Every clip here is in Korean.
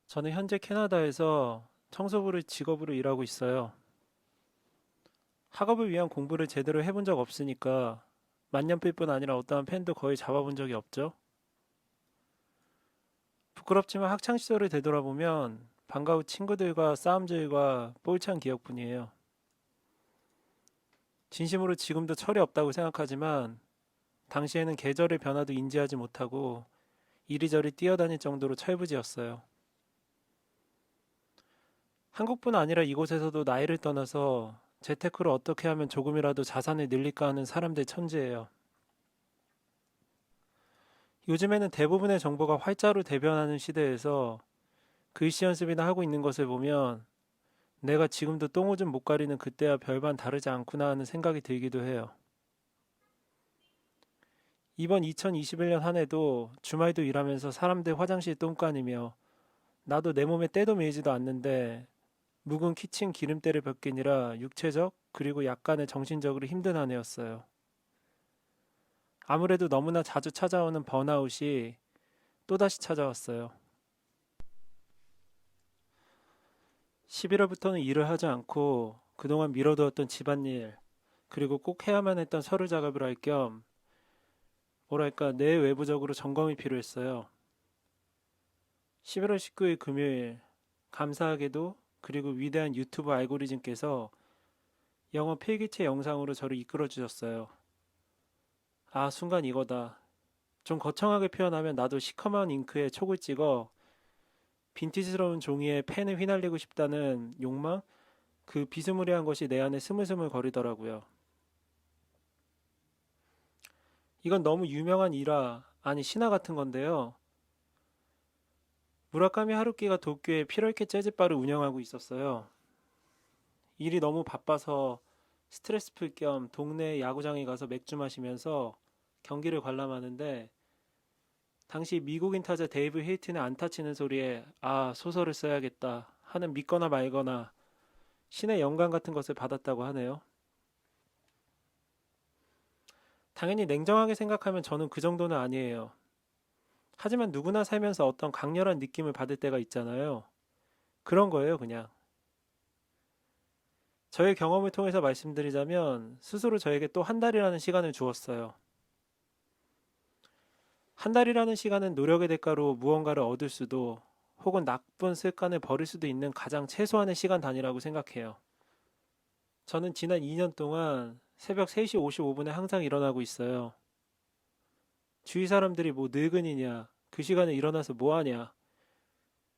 저는 현재 캐나다에서 청소부를 직업으로 일하고 있어요. 학업을 위한 공부를 제대로 해본 적 없으니까 만년필뿐 아니라 어떠한 펜도 거의 잡아본 적이 없죠. 부끄럽지만 학창 시절을 되돌아보면 방과 후 친구들과 싸움들과 뽀울찬 기억뿐이에요. 진심으로 지금도 철이 없다고 생각하지만 당시에는 계절의 변화도 인지하지 못하고 이리저리 뛰어다닐 정도로 철부지였어요. 한국뿐 아니라 이곳에서도 나이를 떠나서 재테크를 어떻게 하면 조금이라도 자산을 늘릴까 하는 사람들 천지예요. 요즘에는 대부분의 정보가 활자로 대변하는 시대에서 글씨 연습이나 하고 있는 것을 보면 내가 지금도 똥오줌 못 가리는 그때와 별반 다르지 않구나 하는 생각이 들기도 해요. 이번 2021년 한 해도 주말도 일하면서 사람들 화장실 똥간이며 나도 내 몸에 때도 메이지도 않는데 묵은 키친 기름때를 벗기느라 육체적 그리고 약간의 정신적으로 힘든 한 해였어요. 아무래도 너무나 자주 찾아오는 번아웃이 또다시 찾아왔어요. 11월부터는 일을 하지 않고 그동안 미뤄두었던 집안일, 그리고 꼭 해야만 했던 서류 작업을 할 겸, 뭐랄까, 내외부적으로 점검이 필요했어요. 11월 19일 금요일, 감사하게도 그리고 위대한 유튜브 알고리즘께서 영어 필기체 영상으로 저를 이끌어 주셨어요. 아, 순간 이거다. 좀 거창하게 표현하면 나도 시커먼 잉크에 촉을 찍어 빈티지스러운 종이에 펜을 휘날리고 싶다는 욕망? 그 비스무리한 것이 내 안에 스물스물 거리더라고요. 이건 너무 유명한 일화, 아니 신화 같은 건데요. 무라카미 하루키가 도쿄에 피럴케 재즈바를 운영하고 있었어요. 일이 너무 바빠서 스트레스 풀 겸 동네 야구장에 가서 맥주 마시면서 경기를 관람하는데 당시 미국인 타자 데이브 헤이튼의 안타 치는 소리에 아, 소설을 써야겠다 하는 믿거나 말거나 신의 영감 같은 것을 받았다고 하네요. 당연히 냉정하게 생각하면 저는 그 정도는 아니에요. 하지만 누구나 살면서 어떤 강렬한 느낌을 받을 때가 있잖아요. 그런 거예요, 그냥. 저의 경험을 통해서 말씀드리자면 스스로 저에게 또 한 달이라는 시간을 주었어요. 한 달이라는 시간은 노력의 대가로 무언가를 얻을 수도 혹은 나쁜 습관을 버릴 수도 있는 가장 최소한의 시간 단위라고 생각해요. 저는 지난 2년 동안 새벽 3시 55분에 항상 일어나고 있어요. 주위 사람들이 뭐 늙은이냐, 그 시간에 일어나서 뭐 하냐,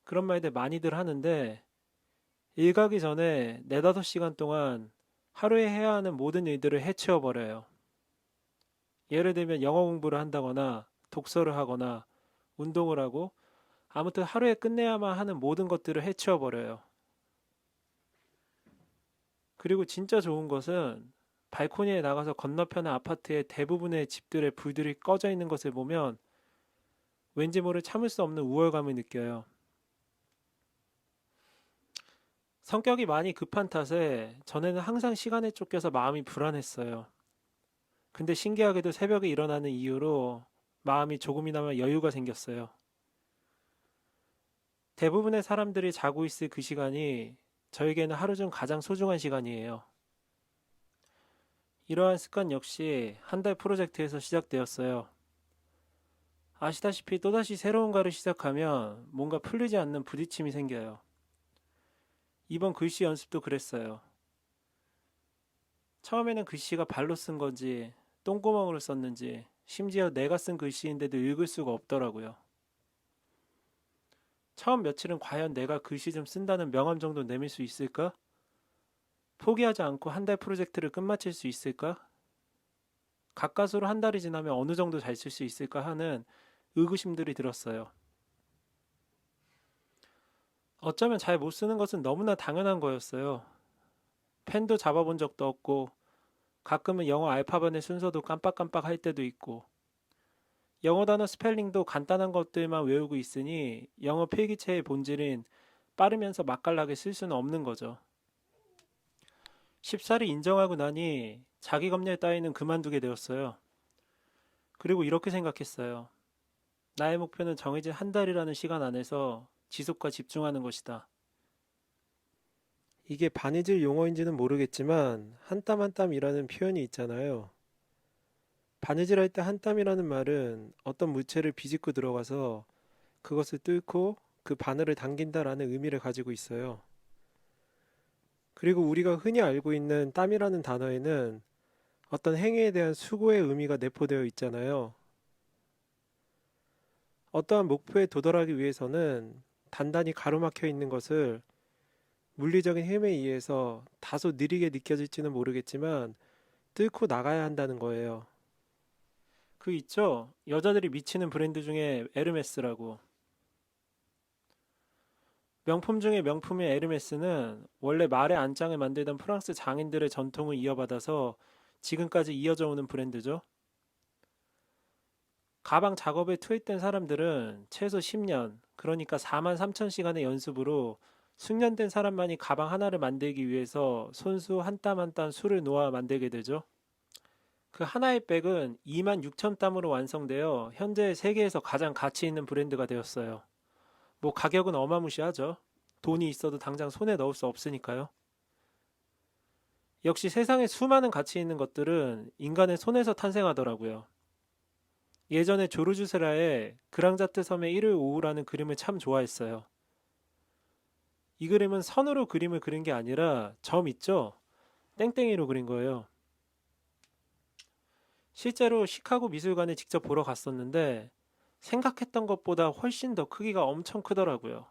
그런 말들 많이들 하는데 일 가기 전에 4, 5시간 동안 하루에 해야 하는 모든 일들을 해치워 버려요. 예를 들면 영어 공부를 한다거나 독서를 하거나 운동을 하고 아무튼 하루에 끝내야만 하는 모든 것들을 해치워 버려요. 그리고 진짜 좋은 것은 발코니에 나가서 건너편의 아파트의 대부분의 집들의 불들이 꺼져 있는 것을 보면 왠지 모를 참을 수 없는 우월감을 느껴요. 성격이 많이 급한 탓에 전에는 항상 시간에 쫓겨서 마음이 불안했어요. 근데 신기하게도 새벽에 일어나는 이유로 마음이 조금이나마 여유가 생겼어요. 대부분의 사람들이 자고 있을 그 시간이 저에게는 하루 중 가장 소중한 시간이에요. 이러한 습관 역시 한 달 프로젝트에서 시작되었어요. 아시다시피 또다시 새로운가를 시작하면 뭔가 풀리지 않는 부딪힘이 생겨요. 이번 글씨 연습도 그랬어요. 처음에는 글씨가 발로 쓴 건지 똥구멍으로 썼는지 심지어 내가 쓴 글씨인데도 읽을 수가 없더라고요. 처음 며칠은 과연 내가 글씨 좀 쓴다는 명함 정도 내밀 수 있을까? 포기하지 않고 한 달 프로젝트를 끝마칠 수 있을까? 가까스로 한 달이 지나면 어느 정도 잘 쓸 수 있을까 하는 의구심들이 들었어요. 어쩌면 잘 못 쓰는 것은 너무나 당연한 거였어요. 펜도 잡아본 적도 없고 가끔은 영어 알파벳의 순서도 깜빡깜빡 할 때도 있고 영어 단어 스펠링도 간단한 것들만 외우고 있으니 영어 필기체의 본질인 빠르면서 맛깔나게 쓸 수는 없는 거죠. 쉽사리 인정하고 나니 자기 검열 따위는 그만두게 되었어요. 그리고 이렇게 생각했어요. 나의 목표는 정해진 한 달이라는 시간 안에서 지속과 집중하는 것이다. 이게 바느질 용어인지는 모르겠지만 한 땀 한 땀이라는 표현이 있잖아요. 바느질할 때 한 땀이라는 말은 어떤 물체를 비집고 들어가서 그것을 뚫고 그 바늘을 당긴다라는 의미를 가지고 있어요. 그리고 우리가 흔히 알고 있는 땀이라는 단어에는 어떤 행위에 대한 수고의 의미가 내포되어 있잖아요. 어떠한 목표에 도달하기 위해서는 단단히 가로막혀 있는 것을 물리적인 힘에 의해서 다소 느리게 느껴질지는 모르겠지만 뚫고 나가야 한다는 거예요. 그 있죠? 여자들이 미치는 브랜드 중에 에르메스라고. 명품 중에 명품인 에르메스는 원래 말의 안장을 만들던 프랑스 장인들의 전통을 이어받아서 지금까지 이어져 오는 브랜드죠. 가방 작업에 투입된 사람들은 최소 10년, 그러니까 4만 3천 시간의 연습으로 숙련된 사람만이 가방 하나를 만들기 위해서 손수 한 땀 한 땀 수를 놓아 만들게 되죠. 그 하나의 백은 2만 6천 땀으로 완성되어 현재 세계에서 가장 가치 있는 브랜드가 되었어요. 뭐 가격은 어마무시하죠. 돈이 있어도 당장 손에 넣을 수 없으니까요. 역시 세상에 수많은 가치 있는 것들은 인간의 손에서 탄생하더라고요. 예전에 조르주 세라의 그랑자트 섬의 일요일 오후라는 그림을 참 좋아했어요. 이 그림은 선으로 그림을 그린 게 아니라 점 있죠? 땡땡이로 그린 거예요. 실제로 시카고 미술관에 직접 보러 갔었는데 생각했던 것보다 훨씬 더 크기가 엄청 크더라고요.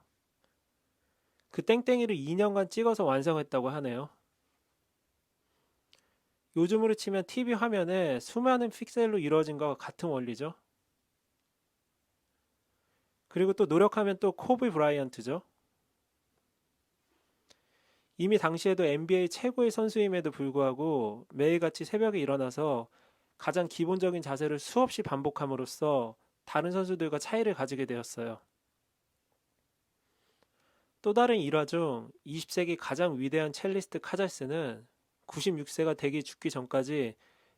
그 땡땡이를 2년간 찍어서 완성했다고 하네요. 요즘으로 치면 TV 화면에 수많은 픽셀로 이루어진 것과 같은 원리죠. 그리고 또 노력하면 또 코비 브라이언트죠. 이미 당시에도 NBA 최고의 선수임에도 불구하고 매일같이 새벽에 일어나서 가장 기본적인 자세를 수없이 반복함으로써 다른 선수들과 차이를 가지게 되었어요. 또 다른 일화 중 20세기 가장 위대한 첼리스트 카잘스는 96세가 되기 죽기 전까지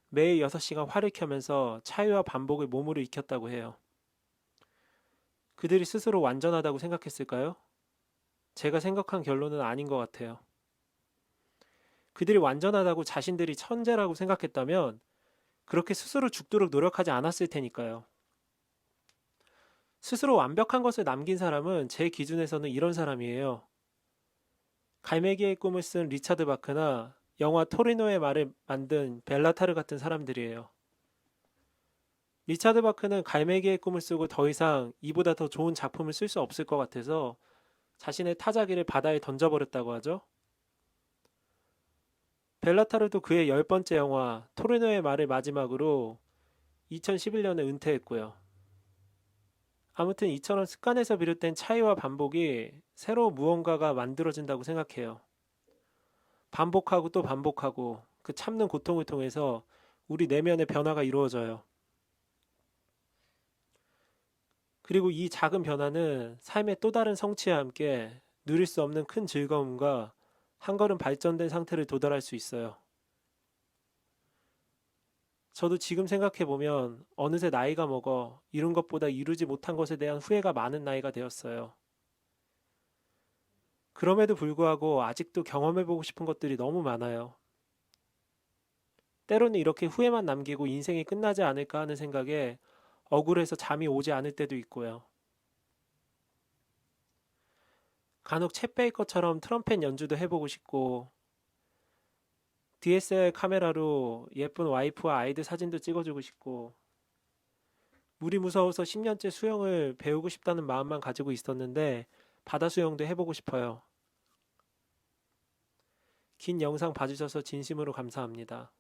매일 6시간 활을 켜면서 차이와 반복을 몸으로 익혔다고 해요. 그들이 스스로 완전하다고 생각했을까요? 제가 생각한 결론은 아닌 것 같아요. 그들이 완전하다고 자신들이 천재라고 생각했다면 그렇게 스스로 죽도록 노력하지 않았을 테니까요. 스스로 완벽한 것을 남긴 사람은 제 기준에서는 이런 사람이에요. 갈매기의 꿈을 쓴 리차드 바크나 영화 토리노의 말을 만든 벨라타르 같은 사람들이에요. 리차드 바크는 갈매기의 꿈을 쓰고 더 이상 이보다 더 좋은 작품을 쓸 수 없을 것 같아서 자신의 타자기를 바다에 던져버렸다고 하죠. 벨라타르도 그의 10번째 영화 토리노의 말을 마지막으로 2011년에 은퇴했고요. 아무튼 이처럼 습관에서 비롯된 차이와 반복이 새로 무언가가 만들어진다고 생각해요. 반복하고 또 반복하고 그 참는 고통을 통해서 우리 내면의 변화가 이루어져요. 그리고 이 작은 변화는 삶의 또 다른 성취와 함께 누릴 수 없는 큰 즐거움과 한 걸음 발전된 상태를 도달할 수 있어요. 저도 지금 생각해보면 어느새 나이가 먹어 이룬 것보다 이루지 못한 것에 대한 후회가 많은 나이가 되었어요. 그럼에도 불구하고 아직도 경험해보고 싶은 것들이 너무 많아요. 때로는 이렇게 후회만 남기고 인생이 끝나지 않을까 하는 생각에 억울해서 잠이 오지 않을 때도 있고요. 간혹 챗 베이커처럼 트럼펫 연주도 해보고 싶고 DSLR 카메라로 예쁜 와이프와 아이들 사진도 찍어주고 싶고 물이 무서워서 10년째 수영을 배우고 싶다는 마음만 가지고 있었는데 바다 수영도 해보고 싶어요. 긴 영상 봐주셔서 진심으로 감사합니다.